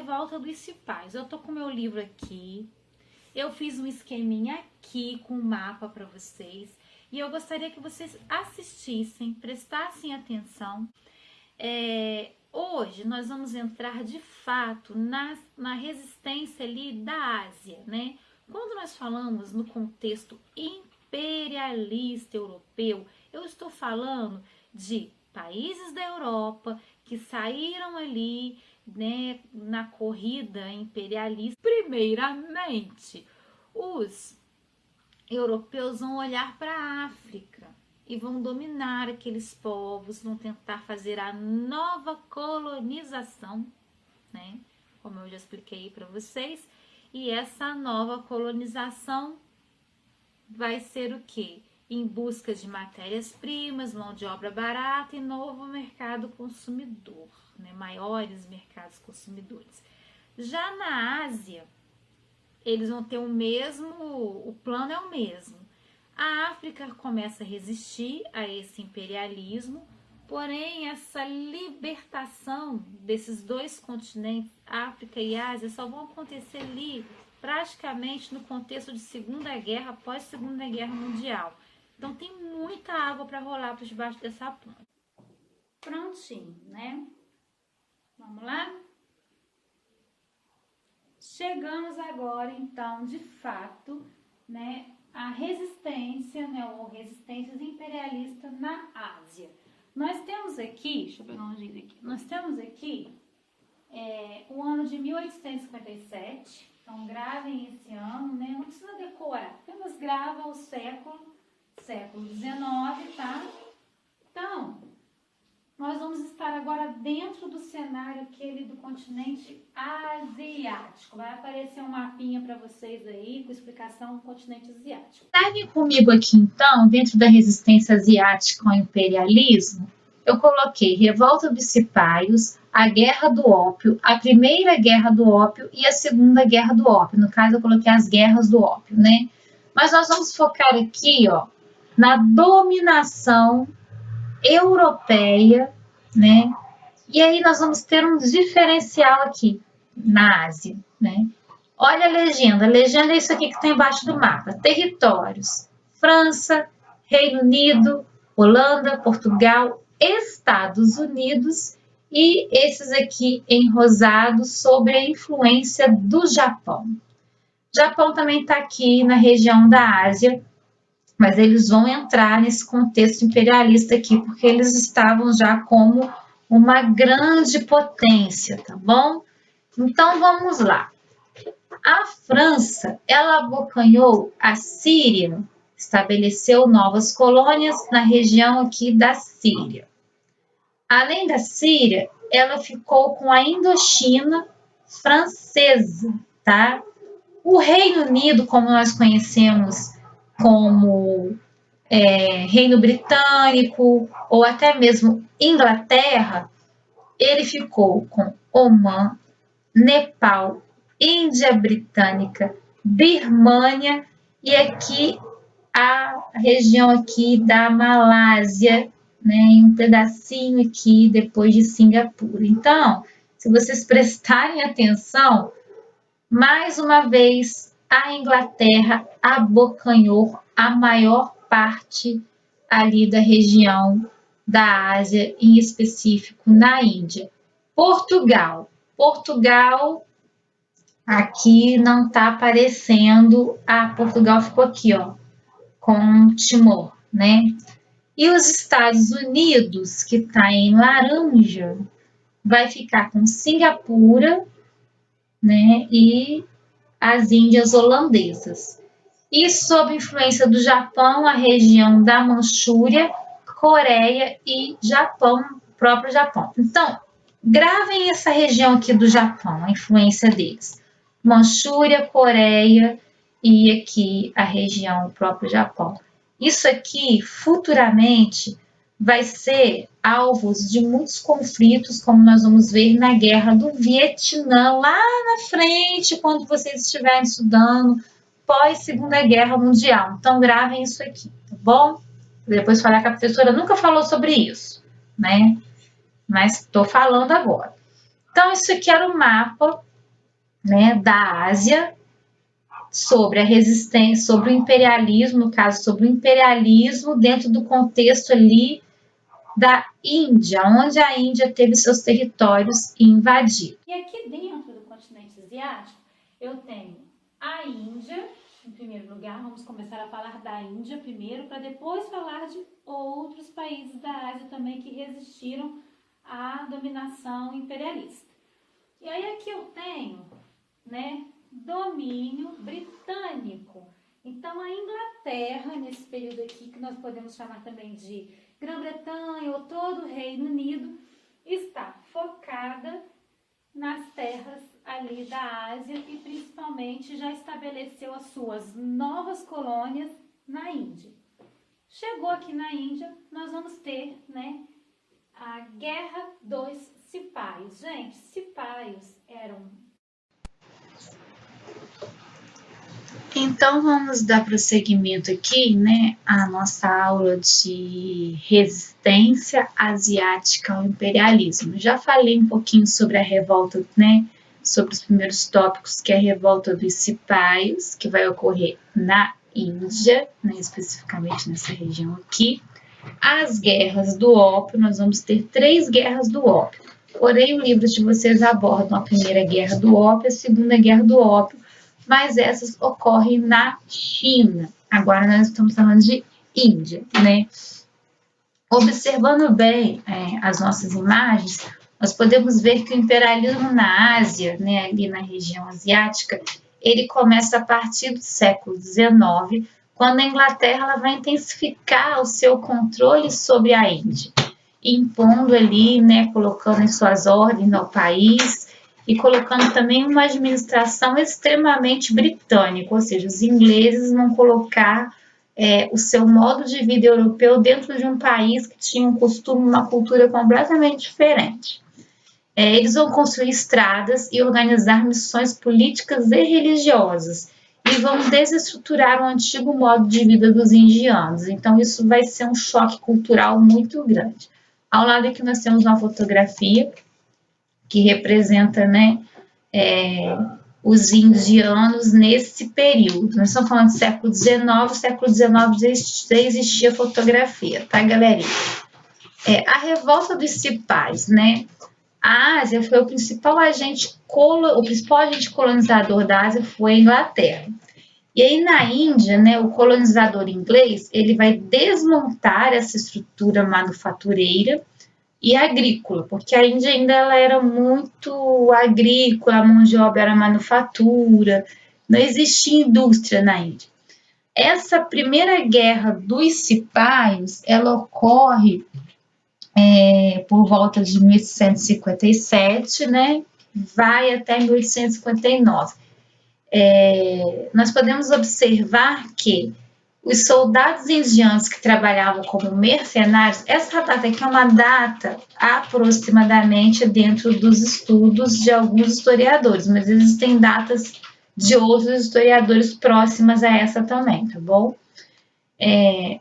Revolta dos Cipais. Eu tô com meu livro aqui, eu fiz um esqueminha aqui com o mapa para vocês e eu gostaria que vocês assistissem, prestassem atenção. Hoje nós vamos entrar de fato na resistência ali da Ásia, né? Quando nós falamos no contexto imperialista europeu, eu estou falando de países da Europa que saíram ali, né, na corrida imperialista. Primeiramente, os europeus vão olhar para a África e vão dominar aqueles povos, vão tentar fazer a nova colonização, né? Como eu já expliquei para vocês. E essa nova colonização vai ser o quê? Em busca de matérias-primas, mão de obra barata e novo mercado consumidor, né? Maiores mercados consumidores. Já na Ásia, eles vão ter o plano é o mesmo. A África começa a resistir a esse imperialismo, porém essa libertação desses dois continentes, África e Ásia, só vão acontecer ali praticamente no contexto de Segunda Guerra, após Segunda Guerra Mundial. Então tem muita água para rolar por debaixo dessa ponte. Prontinho, né? Vamos lá? Chegamos agora, então, de fato, né, a resistência, né, ou resistências imperialistas na Ásia. Nós temos aqui, deixa eu pegar um jeito aqui, nós temos aqui o ano de 1857, então gravem esse ano, né, não precisa decorar, apenas grava o século XIX, tá? Então, nós vamos estar agora dentro do cenário aquele do continente asiático. Vai aparecer um mapinha para vocês aí com explicação do continente asiático. Observem comigo aqui então, dentro da resistência asiática ao imperialismo, eu coloquei Revolta dos Cipaios, a Guerra do Ópio, a Primeira Guerra do Ópio e a Segunda Guerra do Ópio. No caso, eu coloquei as guerras do ópio, né? Mas nós vamos focar aqui, ó, na dominação europeia, né? E aí nós vamos ter um diferencial aqui na Ásia, né? Olha a legenda é isso aqui que está embaixo do mapa. Territórios: França, Reino Unido, Holanda, Portugal, Estados Unidos e esses aqui em rosado sobre a influência do Japão. O Japão também está aqui na região da Ásia, mas eles vão entrar nesse contexto imperialista aqui, porque eles estavam já como uma grande potência, tá bom? Então, vamos lá. A França, ela abocanhou a Síria, estabeleceu novas colônias na região aqui da Síria. Além da Síria, ela ficou com a Indochina francesa, tá? O Reino Unido, como nós conhecemos como Reino Britânico ou até mesmo Inglaterra, ele ficou com Omã, Nepal, Índia Britânica, Birmânia e aqui a região aqui da Malásia, né, e um pedacinho aqui depois de Singapura. Então, se vocês prestarem atenção, mais uma vez a Inglaterra abocanhou a maior parte ali da região da Ásia, em específico na Índia. Portugal aqui não está aparecendo, Portugal ficou aqui, ó, com Timor, né? E os Estados Unidos, que está em laranja, vai ficar com Singapura, né? E as Índias holandesas. E sob influência do Japão, a região da Manchúria, Coreia e Japão, próprio Japão. Então, gravem essa região aqui do Japão, a influência deles. Manchúria, Coreia e aqui a região, o próprio Japão. Isso aqui, futuramente, vai ser alvos de muitos conflitos, como nós vamos ver na Guerra do Vietnã, lá na frente, quando vocês estiverem estudando pós-Segunda Guerra Mundial. Então, gravem isso aqui, tá bom? Depois falar que a professora nunca falou sobre isso, né? Mas estou falando agora. Então, isso aqui era o mapa né, da Ásia sobre a resistência, sobre o imperialismo, no caso, sobre o imperialismo dentro do contexto ali da Índia, onde a Índia teve seus territórios invadidos. E aqui dentro do continente asiático, eu tenho a Índia, em primeiro lugar, vamos começar a falar da Índia primeiro, para depois falar de outros países da Ásia também que resistiram à dominação imperialista. E aí aqui eu tenho, né, domínio britânico. Então a Inglaterra, nesse período aqui, que nós podemos chamar também de Grã-Bretanha ou todo o Reino Unido, está focada nas terras ali da Ásia e principalmente já estabeleceu as suas novas colônias na Índia. Chegou aqui na Índia, nós vamos ter, né, a Guerra dos Cipaios. Gente, cipaios eram... Então, vamos dar prosseguimento aqui, né, à nossa aula de resistência asiática ao imperialismo. Já falei um pouquinho sobre a revolta, né, sobre os primeiros tópicos, que é a revolta dos cipaios, que vai ocorrer na Índia, né, especificamente nessa região aqui. As guerras do ópio, nós vamos ter 3 guerras do ópio. Porém, o livro de vocês abordam a primeira guerra do ópio, a segunda guerra do ópio, mas essas ocorrem na China. Agora nós estamos falando de Índia, né? Observando bem as nossas imagens, nós podemos ver que o imperialismo na Ásia, né, ali na região asiática, ele começa a partir do século XIX, quando a Inglaterra ela vai intensificar o seu controle sobre a Índia, impondo ali, né, colocando em suas ordens no país, e colocando também uma administração extremamente britânica, ou seja, os ingleses vão colocar o seu modo de vida europeu dentro de um país que tinha um costume, uma cultura completamente diferente. Eles vão construir estradas e organizar missões políticas e religiosas, e vão desestruturar o antigo modo de vida dos indianos. Então, isso vai ser um choque cultural muito grande. Ao lado aqui nós temos uma fotografia que representa, né, os indianos nesse período. Nós estamos falando do século XIX já existia fotografia, tá, galerinha? A revolta dos cipais, né? A Ásia foi o principal agente colonizador da Ásia foi a Inglaterra. E aí na Índia, né, o colonizador inglês, ele vai desmontar essa estrutura manufatureira e agrícola, porque a Índia ainda ela era muito agrícola, a mão de obra era manufatura, não existia indústria na Índia. Essa primeira guerra dos cipaios, ela ocorre por volta de 1857, né? Vai até 1859. Nós podemos observar que os soldados indianos que trabalhavam como mercenários, essa data aqui é uma data aproximadamente dentro dos estudos de alguns historiadores, mas existem datas de outros historiadores próximas a essa também, tá bom?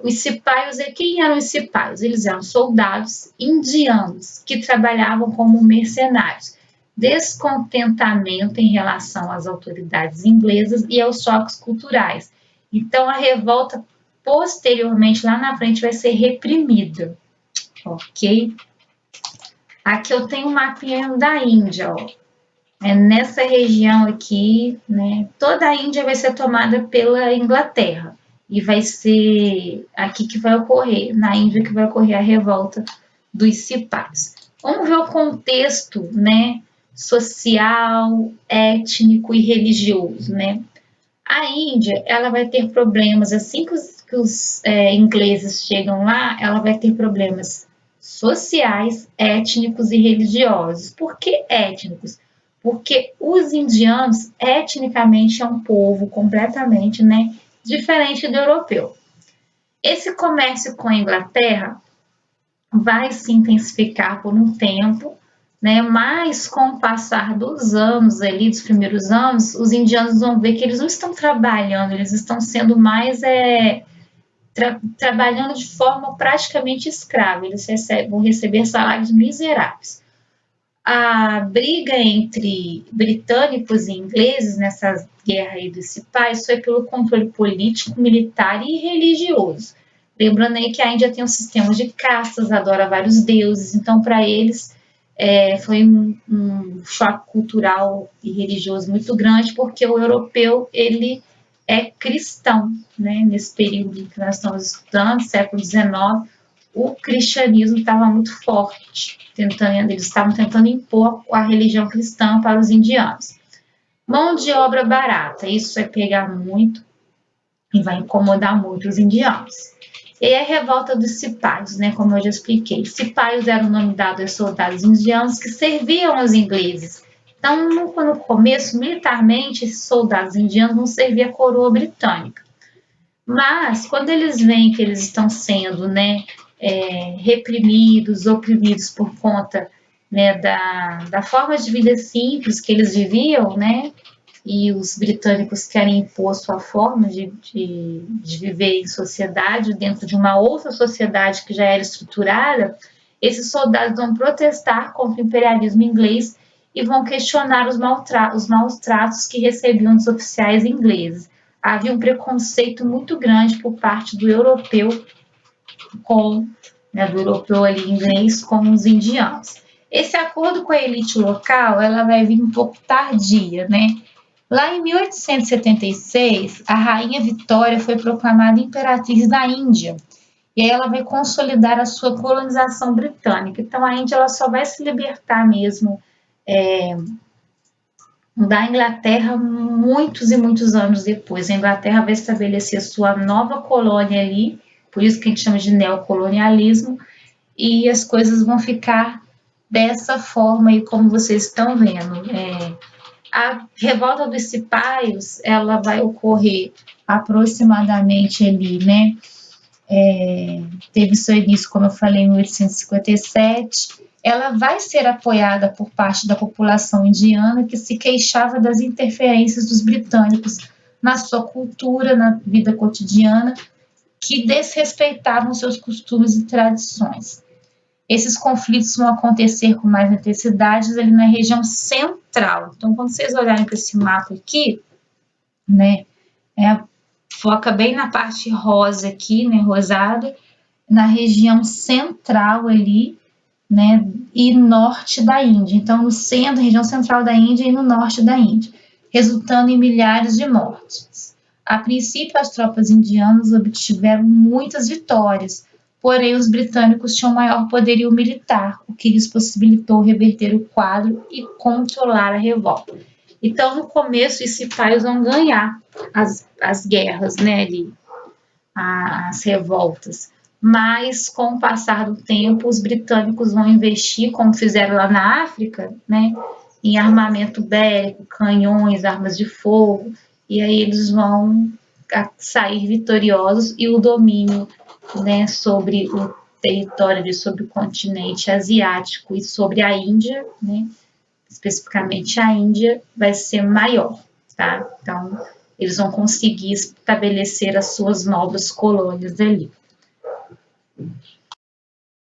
Os cipaios, quem eram os cipaios? Eles eram soldados indianos que trabalhavam como mercenários. Descontentamento em relação às autoridades inglesas e aos choques culturais. Então, a revolta, posteriormente, lá na frente, vai ser reprimida, ok? Aqui eu tenho um mapinha da Índia, ó. Nessa região aqui, né, toda a Índia vai ser tomada pela Inglaterra. E vai ser aqui que vai ocorrer, na Índia que vai ocorrer a revolta dos cipais. Vamos ver o contexto, né, social, étnico e religioso, né? A Índia, ela vai ter problemas, assim que os ingleses chegam lá, ela vai ter problemas sociais, étnicos e religiosos. Por que étnicos? Porque os indianos, etnicamente, é um povo completamente, né, diferente do europeu. Esse comércio com a Inglaterra vai se intensificar por um tempo, né? Mas com o passar dos anos, ali, dos primeiros anos, os indianos vão ver que eles não estão trabalhando, eles estão sendo mais trabalhando de forma praticamente escrava, eles vão receber salários miseráveis. a briga entre britânicos e ingleses nessa guerra aí dos cipais foi pelo controle político, militar e religioso. Lembrando aí que a Índia tem um sistema de castas, adora vários deuses, então para eles foi um choque cultural e religioso muito grande, porque o europeu ele é cristão, né? Nesse período que nós estamos estudando, século XIX, o cristianismo estava muito forte, eles estavam tentando impor a religião cristã para os indianos. Mão de obra barata, isso vai pegar muito e vai incomodar muito os indianos. E a revolta dos cipaios, né, como eu já expliquei. Cipaios era o nome dado aos soldados indianos que serviam aos ingleses. Então, no começo, militarmente, esses soldados indianos não serviam a coroa britânica. Mas, quando eles veem que eles estão sendo, né, reprimidos, oprimidos por conta, né, da forma de vida simples que eles viviam, né, e os britânicos querem impor sua forma de viver em sociedade, dentro de uma outra sociedade que já era estruturada, esses soldados vão protestar contra o imperialismo inglês e vão questionar os maus tratos que recebiam dos oficiais ingleses. Havia um preconceito muito grande por parte do europeu do europeu ali inglês com os indianos. Esse acordo com a elite local, ela vai vir um pouco tardia, né? Lá em 1876, a rainha Vitória foi proclamada imperatriz da Índia. E aí ela vai consolidar a sua colonização britânica. Então a Índia ela só vai se libertar mesmo da Inglaterra muitos e muitos anos depois. A Inglaterra vai estabelecer sua nova colônia ali, por isso que a gente chama de neocolonialismo, e as coisas vão ficar dessa forma aí como vocês estão vendo. A revolta dos cipaios, ela vai ocorrer aproximadamente ali, né? Teve seu início, como eu falei, em 1857. Ela vai ser apoiada por parte da população indiana que se queixava das interferências dos britânicos na sua cultura, na vida cotidiana, que desrespeitavam seus costumes e tradições. Esses conflitos vão acontecer com mais intensidade ali na região central. Então, quando vocês olharem para esse mapa aqui, né, foca bem na parte rosa aqui, né, rosada, na região central ali, né, e norte da Índia. Então, no centro, região central da Índia e no norte da Índia, resultando em milhares de mortes. A princípio, as tropas indianas obtiveram muitas vitórias, porém os britânicos tinham maior poderio militar, o que lhes possibilitou reverter o quadro e controlar a revolta. Então, no começo, os cipaios vão ganhar as guerras, né, ali, as revoltas. Mas, com o passar do tempo, os britânicos vão investir, como fizeram lá na África, né, em armamento bélico, canhões, armas de fogo, e aí eles vão sair vitoriosos e o domínio, né, sobre o território, sobre o continente asiático e sobre a Índia, né, especificamente a Índia, vai ser maior, tá? Então, eles vão conseguir estabelecer as suas novas colônias ali.